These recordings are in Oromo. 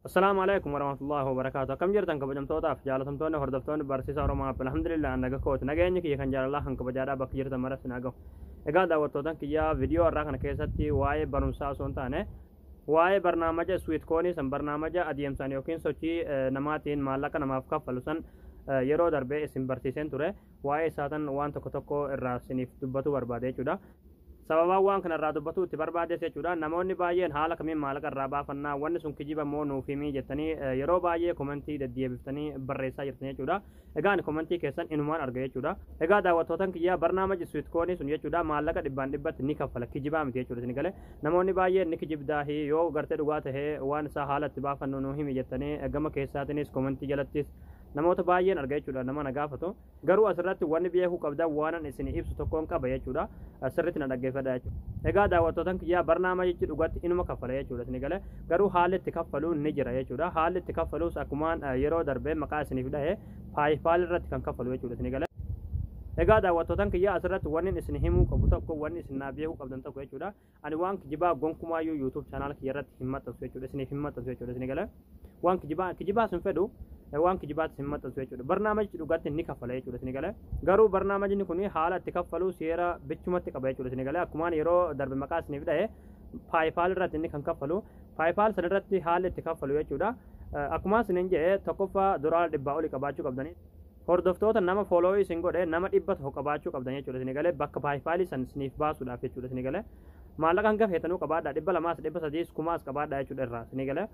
Assalamualaikum warahmatullahi wabarakatuh. Kam jirtan kabajamtootaaf jaalatamtoonni hordoftoonni barsiisa Oromoo alhamdulillah naga kooti nageenyi kiyya kan jaalalaa kan kabajaadhaa bakka jirtan maratti naagahu. Egaa daawwattootan kiyyaa viidiyoo irraa kana keessatti waa'ee barumsaa osoo hin taane waa'ee barnaamija sweet koonii san barnaamija adeemsan yookiin sochii namaatiin maallaqa namaaf kaffalu san yeroo darbee isin barsiiseen ture waa'ee isaatan waan tokko tokko irraa isiniif dubbatu barbaade jechuudha. Sababa waan kana irraa dubbatu itti barbaades jechuudha. Namoonni baay'een haala kamiin maallaqa irraa baafannaa wanni sun kijiba moo nuuf himii jettanii yeroo baay'ee komentii deddeebiftanii barreessaa jirtan jechuudha. Egaan komentii keessan inumaan arga jechuudha. Egaa daawwattootan kiyyaa barnaamiji sweet koonii sun jechuudha maallaqa dhibbaan dhibbatti ni kaffala kijibaa miti jechuudha isin galee. Namoonni baay'een ni kijibdaahi yoo gartee dhugaa tahee waan isaa haala itti baafannu nuu himi jettanii gama keessaatinis komentii jalattis namoota baay'een arga jechuudha nama na gaafatu. Garuu asirratti wanni beekuu qabdan waan isin ibsu tokkoon qaba jechuudha. Asirratti na dhaggeeffadha jechuudha. Egaa daawwattootan kiyyaa barnaamijichi dhugatti inuma kaffala jechuudha isin galee. Garuu haalli itti kaffaluun ni jira jechuudha. Haalli itti kaffaluus akkumaan yeroo darbee maqaa isiniif dhahe PayPal irratti kan kaffalu jechuudha isin galee. Egaa daawwattootan kiyyaa asirratti wanni isin himuu qabu tokko wanni isin naa beekuu qabdan tokko jechuudha. Ani waan kijibaa gonkumaayyuu YouTube channel kiyya irratti hin maxxansu jechuudha isiniif hin maxxansu jechuudha isin galee. Waan kijibaa sin fedhu waan kijibaatti hin maxxansu jechuudha. Barnaamijni dhugatti ni kaffala jechuudha isin galee. Garuu barnaamijni kun haala itti kaffalu seera bichumatti qaba jechuudha isin galee. Akkumaan yeroo darbe maqaa isiniif dhahe PayPal irratti inni kan kaffalu. PayPal san irratti haala itti kaffalu jechuudha. Akkumaan isinin jedhe tokkoffaa $100 olii qabaachuu qabdanii. Hordoftoota nama follow isin godhe nama 100 qabaachuu qabdan jechuudha isin galee bakka PayPal san isiniif baasuudhaaf jechuudha isin galee. Maallaqa hanga feetanuu qabaadhaa 200 300 kumaas qabaadhaa jechuudha irraa isin galee.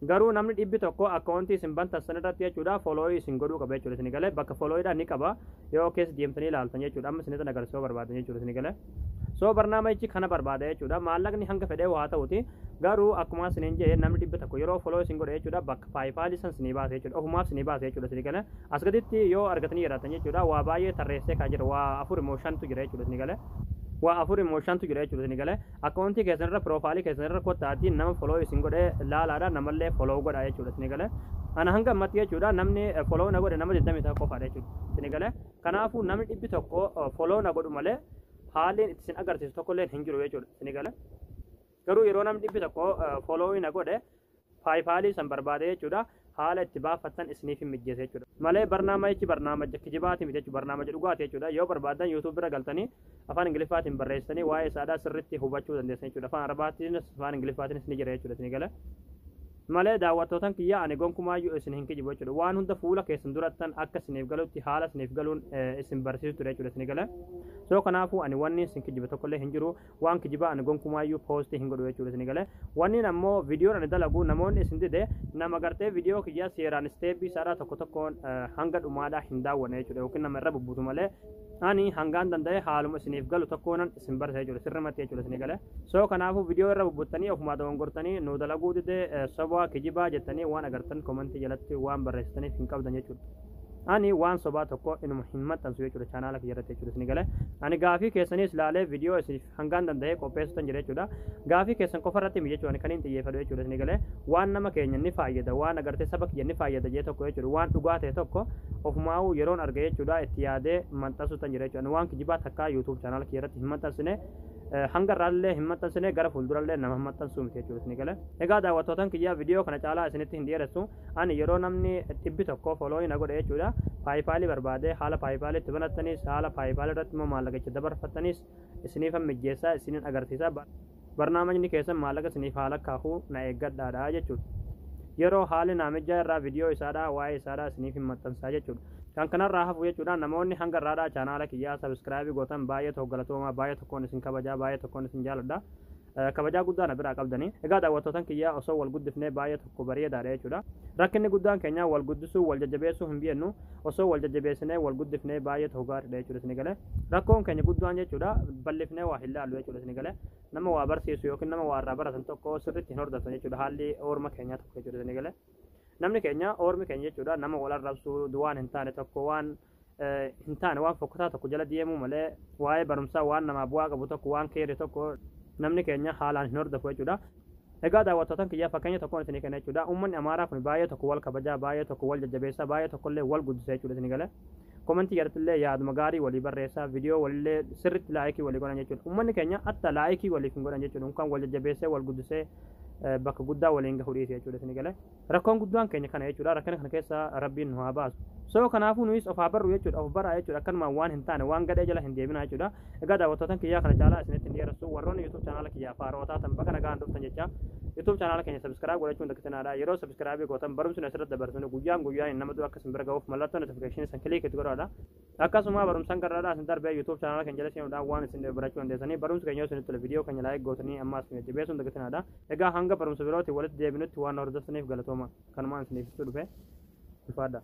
Garuu namni 100 akkaawuntii isin bantan san irratti jechuudha follow isin godhuu qaba jechuudha isin galee bakka follow ni qaba yoo keessa deemtanii ilaaltan jechuudha amma isinitti agarsiisuu barbaadan jechuudha isin galee. So barnaamijni kana barbaada jechuudha maallaqni hanga fedhee waa ta'uti garuu akkuma isiniin jedhe namni 100 yeroo follow isin godhe jechuudha bakka PayPal san isinii baase jechuudha ofumaaf isinii baase jechuudha isin galee. As gaditti yoo argatanii jiraatan jechuudha waa baay'ee tarreessee kaa jira waa 4 moo 5tu jira jechuudha isin galee. Waa 4 moo 5tu jira jechuudha isin galee. Akkaawuntii keessan irra profaayilii keessan irra kottaatiin nama follow isin godhe laalaadhaan namallee follow godha jechuudha isin galee. Ana hanga ammatti jechuudha namni follow na godhe nama 20 qofaadha jechuudha isin galee. Kanaafuu namni 100 follow na godhu malee haalli isin agarsiisu tokkollee hin jiru jechuudha isin galee. Garuu yeroo namni 100 follow na godhe PayPal san barbaade jechuudha haala itti baafattan isiniif hin mijjeesse jechuudha. Malee barnaamija kijibaati miti jechuudha barnaamija dhugaati jechuudha. Yoo barbaadan YouTube bira galtanii afaan Ingiliffaatiin barreessanii waa'ee isaadhaa sirriitti hubachuu dandeessan jechuudha. Afaan Arabaatiinis afaan Ingiliffaatiinis ni jira jechuudha isin galee. Malee daawwattootan kiyyaa ani gonkumaayyuu isin hin kijibu jechuudha. Waan hunda fuula keessan durattan akka isiniif galutti haala isiniif galuun isin barsiisu ture jechuudha isin galee. So kanaafuu ani wanni isin kijiba tokkollee hin jiru waan kijibaa ani gonkumaayyuu poostii hin godhu jechuudha isin galee. Wanni ammoo viidiyoon ani dalagu namoonni isin dide nama gartee viidiyoo kiyyaa seeraan isteebii isaadhaa tokko tokkoon hanga dhumaadhaa hin daawwanne jechuudha yookiin nama irra bubbutu malee ani hangaan danda'e haaluma isiniif galu tokkoonan isin barsiisa jechuudha sirrimatti jechuudha isin galee. So kanaafuu viidiyoo irra bubbuttanii ofumaa dogongortanii nu dalaguu dide sobaa kijibaa jettanii waan agartan komentii jalatti waan barreessitaniif hin qabdan jechuudha. Ani waan sobaa tokko inuma hin maxxansu jechuudha chaanaala kiyya irratti jechuudha isin galee. Ani gaafii keessanis ilaalee viidiyoo isiniif hangaan danda'e qopheessutan jira jechuudha. Gaafii keessan qofa irratti jechuudha ani kan hin xiyyeeffadhu jechuudha isin galee. Waan nama keenya ni fayyada waan agartee saba kiyya ni fayyada jee tokko jechuudha waan dhugaa ta'e tokko ofumaa'uu yeroon arga jechuudha itti yaadee maxxansutan jira jechuudha. Waan kijibaa takkaa YouTube chaanaala kiyya irratti hin maxxansine hanga irraallee hin maxxansine gara fuuldurallee nama hin maxxansuu miti jechuudha isin galee. Egaa daawwattootan kiyyaa viidiyoo kana caalaa isinitti hin dheeressu ani yeroo namni 100 follow na godhe jechuudha. PayPal barbaade haala PayPal itti banattanis haala PayPal irratti immoo maallaqicha dabarfattanis isiniif mijjeessaa isinin agarsiisa. Barnaamijni keessan maallaqa isiniif haala kaahuu na eeggadhaadha jechuudha. Yeroo haalli naamijaa irraa viidiyoo isaadhaa waa'ee isaadhaa isiniif hin maxxansaa jechuudha. Kan kanarraa hafu jechuudha namoonni hanga irraadhaa chaanaala kiyyaa sabiskiraaybii gootan baay'ee tokko galatoomaa baay'ee tokkoon isin kabajaa baay'ee tokkoon isin jaaladha. Kabajaa guddaa na biraa qabdanii. Egaa daawwattootan kiyyaa osoo wal guddifnee baay'ee tokko bareedaadha jechuudha. Rakkinni guddaan keenya wal guddisuu wal jajjabeessuu hin biyennu osoo wal jajjabeessinee wal guddifnee baay'ee tokko gaariidha jechuudha isin galee. Rakkoon keenya guddaan jechuudha bal'ifnee waa hin laallu jechuudha isin galee. Nama waa barsiisu yookiin nama waa irraa baratan tokko sirriitti hin hordoftan jechuudha haalli orma keenyaa tokko jechuudha isin galee. Namni keenya ormi keenya jechuudha nama wal arrabsuu waan hin taane tokko waan hin taane waan fokkataa tokko jala deemuu malee waa'ee barumsaa waan namaaf bu'aa qabu tokko waan keere tokko namni keenya haalaan hin hordofu jechuudha. Egaa daawwattootan kiyyaa fakkeenya tokkoon isinii kenna jechuudha. Uummanni Amaaraa kun baay'ee tokko wal kabajaa baay'ee tokko wal jajjabeessaa baay'ee tokkollee wal guddisa jechuudha isinii galee. Komentii jalatti yaaduma gaarii walii barreessaa viidiyoo walillee sirriitti laayikii walii godhan jechuudha. Uummanni keenya atta laayikii waliif hin godhan jechuudha. Kan wal jajjabeessee wal guddisee bakka guddaa waliin gahuu dhiisee jechuudha isin galee rakkoon guddaan keenya kana jechuudha rakkina kana keessa rabbiin nu haa baasu so kanaafuu nuyis of haa barru jechuudha of baraa jechuudha akkanuma waan hin taane waan gadhee jala hin deebina jechuudha egaa daawwattootan kiyyaa kana caalaa isinitti hin dhiyeessu warroonni YouTube channel kiyyaa faarootaa tan bakka nagaan dhuftan jecha YouTube channel keenya subscribe godhachuun dakkitanaadha yeroo subscribe gootan barumsi asirratti dabarsinu guyyaan nama dura akka isin bira gahuuf mallattoo notification san click itti godhaadha akkasuma barumsan garraadha isin darbee YouTube channel keenya jala seenuudhaan waan isin barachuu dandeessanii barumsa keenya isinitti video keenya like gootanii ammaas isin jabeessuun dakkitanaadha egaa hanga barumsa birootti walitti deebinutti waan hordoftaniif galatooma kanumaan isiniif dhufe ifaadha